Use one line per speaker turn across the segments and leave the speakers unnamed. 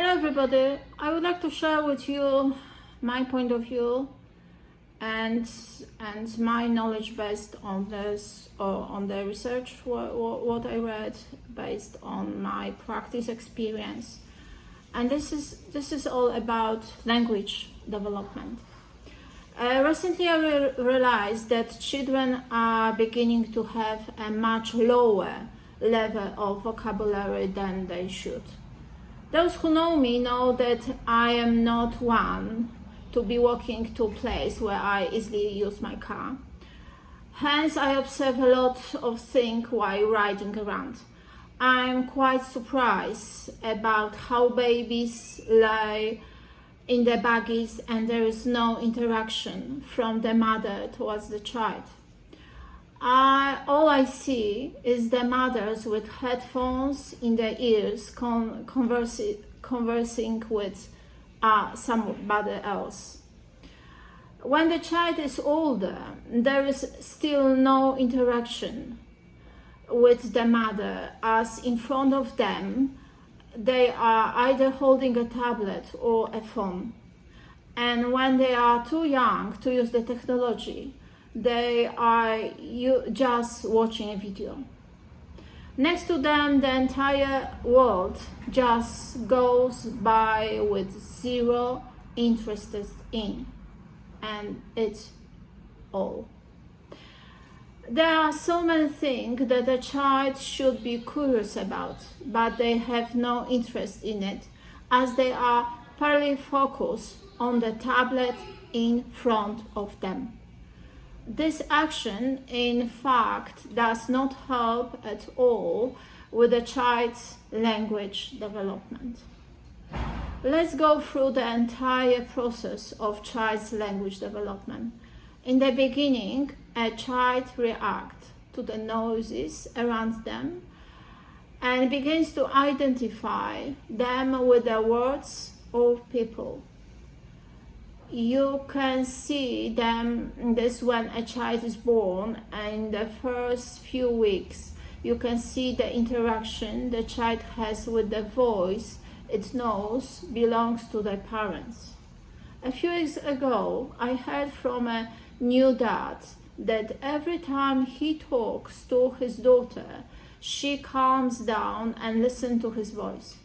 Hello everybody, I would like to share with you my point of view and my knowledge based on this or on the research what I read based on my practice experience. And this is all about language development. Recently I realized that children are beginning to have a much lower level of vocabulary than they should. Those who know me know that I am not one to be walking to a place where I easily use my car. Hence, I observe a lot of things while riding around. I'm quite surprised about how babies lie in their buggies and there is no interaction from the mother towards the child. All I see is the mothers with headphones in their ears conversing with somebody else. When the child is older, there is still no interaction with the mother, as in front of them they are either holding a tablet or a phone. And when they are too young to use the technology, they are just watching a video. Next to them, the entire world just goes by with zero interest in, and it's all. There are so many things that a child should be curious about, but they have no interest in it, as they are fairly focused on the tablet in front of them. This action, in fact, does not help at all with a child's language development. Let's go through the entire process of child's language development. In the beginning, a child reacts to the noises around them and begins to identify them with the words or people. You can see this when a child is born, and in the first few weeks you can see the interaction the child has with the voice it knows belongs to their parents. A few weeks ago I heard from a new dad that every time he talks to his daughter, she calms down and listens to his voice.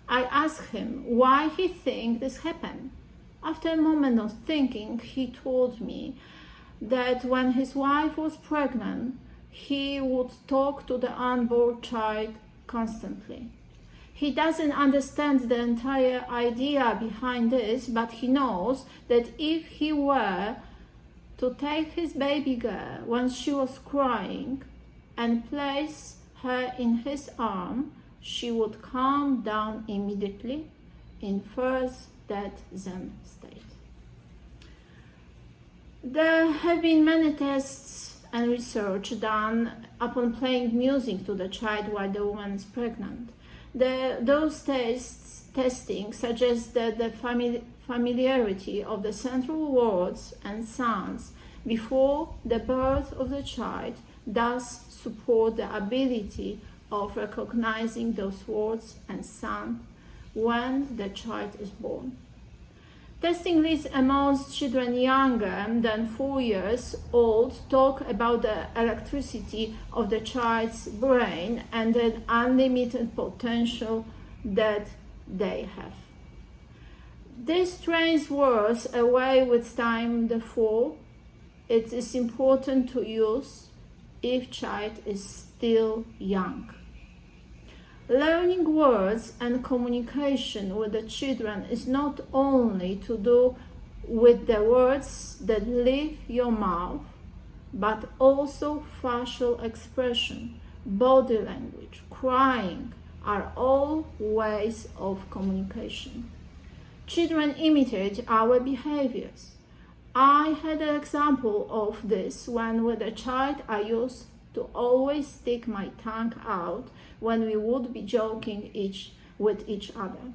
I asked him why he thinks this happened. After a moment of thinking, he told me that when his wife was pregnant, he would talk to the unborn child constantly. He doesn't understand the entire idea behind this, but he knows that if he were to take his baby girl when she was crying and place her in his arm, she would calm down immediately in first dead Zen state. There have been many tests and research done upon playing music to the child while the woman is pregnant. Those testing suggest that the familiarity of the central words and sounds before the birth of the child does support the ability of recognizing those words and sounds when the child is born. Testing leads amongst children younger than 4 years old talk about the electricity of the child's brain and the unlimited potential that they have. This trains words away with time, therefore it is important to use if child is still young. Learning words and communication with the children is not only to do with the words that leave your mouth, but also facial expression, body language, crying are all ways of communication. Children imitate our behaviors. I had an example of this when with a child I used to always stick my tongue out when we would be joking with each other.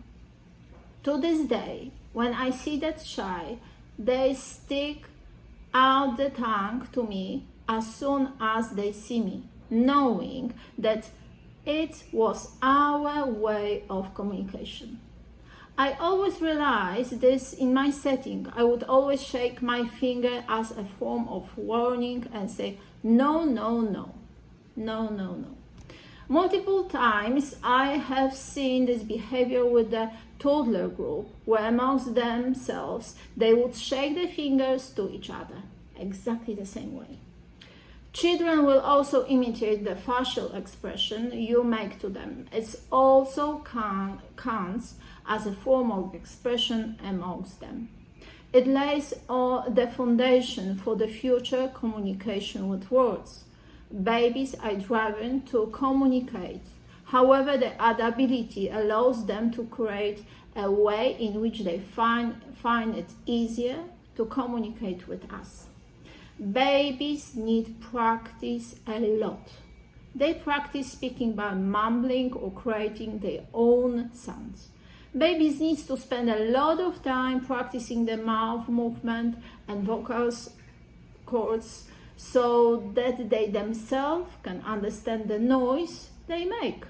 To this day, when I see that child, they stick out the tongue to me as soon as they see me, knowing that it was our way of communication. I always realized this in my setting. I would always shake my finger as a form of warning and say, no, no, no, no, no, no. Multiple times I have seen this behavior with the toddler group, where amongst themselves they would shake their fingers to each other, exactly the same way. Children will also imitate the facial expression you make to them. It also counts as a form of expression amongst them. It lays the foundation for the future communication with words. Babies are driven to communicate. However, the adaptability allows them to create a way in which they find it easier to communicate with us. Babies need practice a lot. They practice speaking by mumbling or creating their own sounds. Babies need to spend a lot of time practicing the mouth movement and vocal cords so that they themselves can understand the noise they make.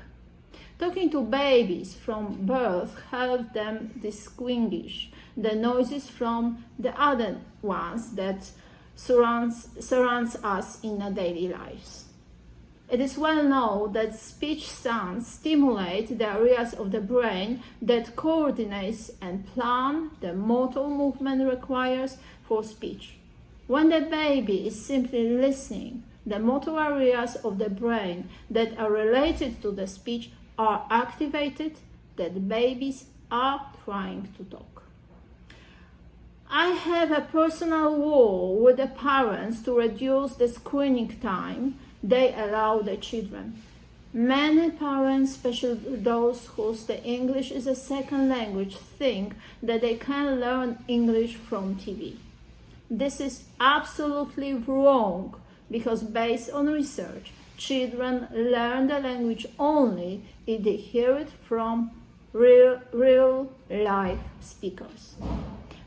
Talking to babies from birth helps them distinguish the noises from the other ones that surrounds us in our daily lives. It is well known that speech sounds stimulate the areas of the brain that coordinate and plan the motor movement required for speech. When the baby is simply listening, the motor areas of the brain that are related to the speech are activated, that babies are trying to talk. I have a personal war with the parents to reduce the screening time they allow their children. Many parents, especially those whose the English is a second language, think that they can learn English from TV. This is absolutely wrong because based on research, children learn the language only if they hear it from real live speakers.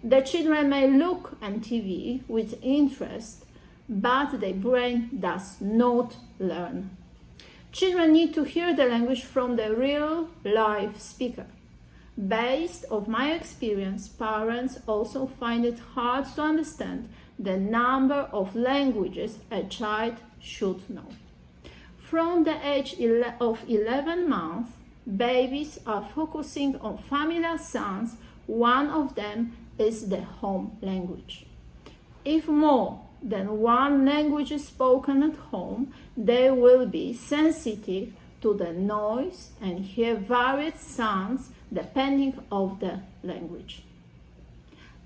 The children may look at TV with interest, but their brain does not learn. Children need to hear the language from the real live speaker. Based on my experience, parents also find it hard to understand the number of languages a child should know. From the age of 11 months, babies are focusing on familiar sounds. One of them is the home language. If more than one language is spoken at home, they will be sensitive to the noise and hear varied sounds depending on the language.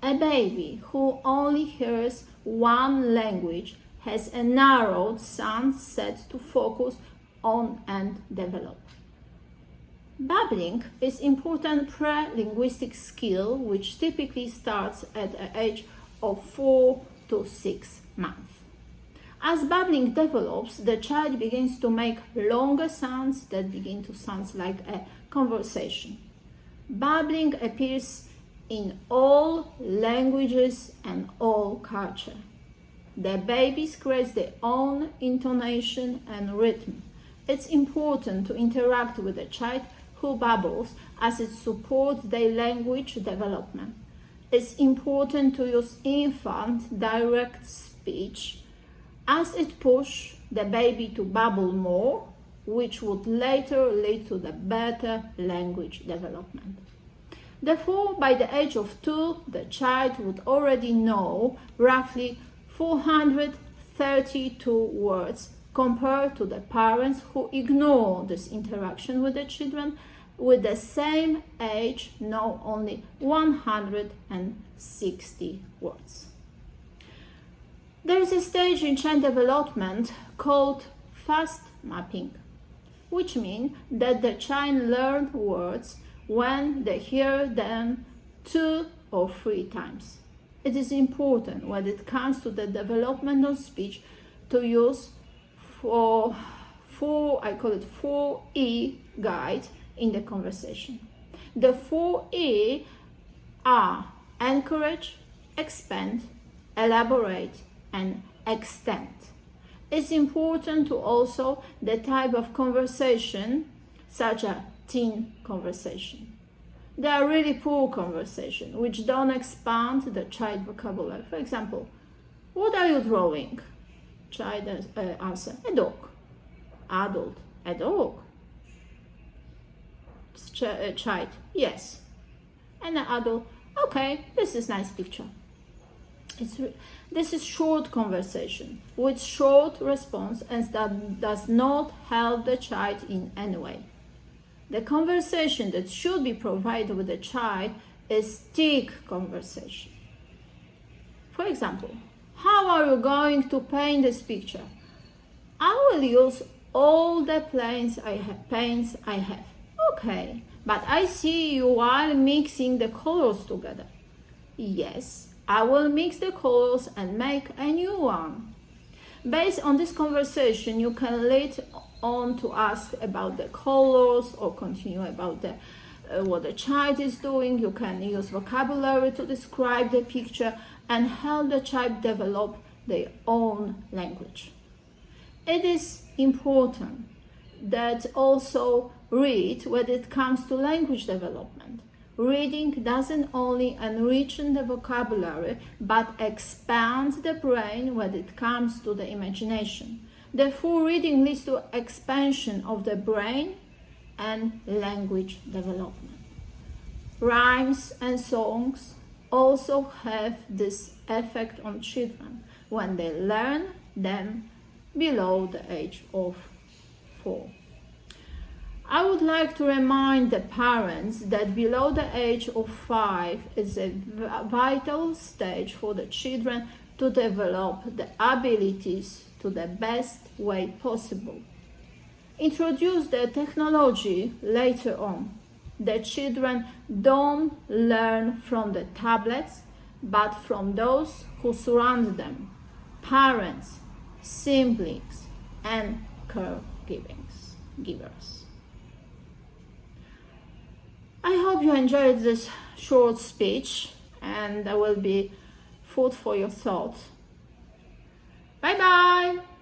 A baby who only hears one language has a narrowed sound set to focus on and develop. Babbling is important pre-linguistic skill which typically starts at the age of 4 to 6 months. As babbling develops, the child begins to make longer sounds that begin to sound like a conversation. Babbling appears in all languages and all culture. The babies create their own intonation and rhythm. It's important to interact with a child who babbles as it supports their language development. It's important to use infant direct speech as it pushes the baby to babble more, which would later lead to the better language development. Therefore, by the age of 2, the child would already know roughly 432 words compared to the parents who ignore this interaction with the children with the same age know only 160 words. There is a stage in child development called fast mapping, which means that the child learns words when they hear them 2 or 3 times. It is important when it comes to the development of speech to use I call it 4E guide in the conversation. The 4E are encourage, expand, elaborate, and extend. It's important to also the type of conversation, such as teen conversation. They are really poor conversation, which don't expand the child vocabulary. For example, what are you drawing? Child answer, a dog. Adult, a dog. Child, yes. And an adult, okay, this is nice picture. This is short conversation with short response, and that does not help the child in any way. The conversation that should be provided with the child is thick conversation. For example, how are you going to paint this picture? I will use all the paints I have. Okay, but I see you are mixing the colors together. Yes, I will mix the colors and make a new one. Based on this conversation, you can lead on to ask about the colors or continue about what the child is doing. You can use vocabulary to describe the picture and help the child develop their own language. It is important that also read when it comes to language development. Reading doesn't only enrich the vocabulary, but expands the brain when it comes to the imagination. Therefore, reading leads to expansion of the brain and language development. Rhymes and songs also have this effect on children when they learn them below the age of 4. I would like to remind the parents that below the age of 5 is a vital stage for the children to develop the abilities to the best way possible. Introduce the technology later on. The children don't learn from the tablets, but from those who surround them, parents, siblings, and caregivers. I hope you enjoyed this short speech, and there will be food for your thought. Bye bye!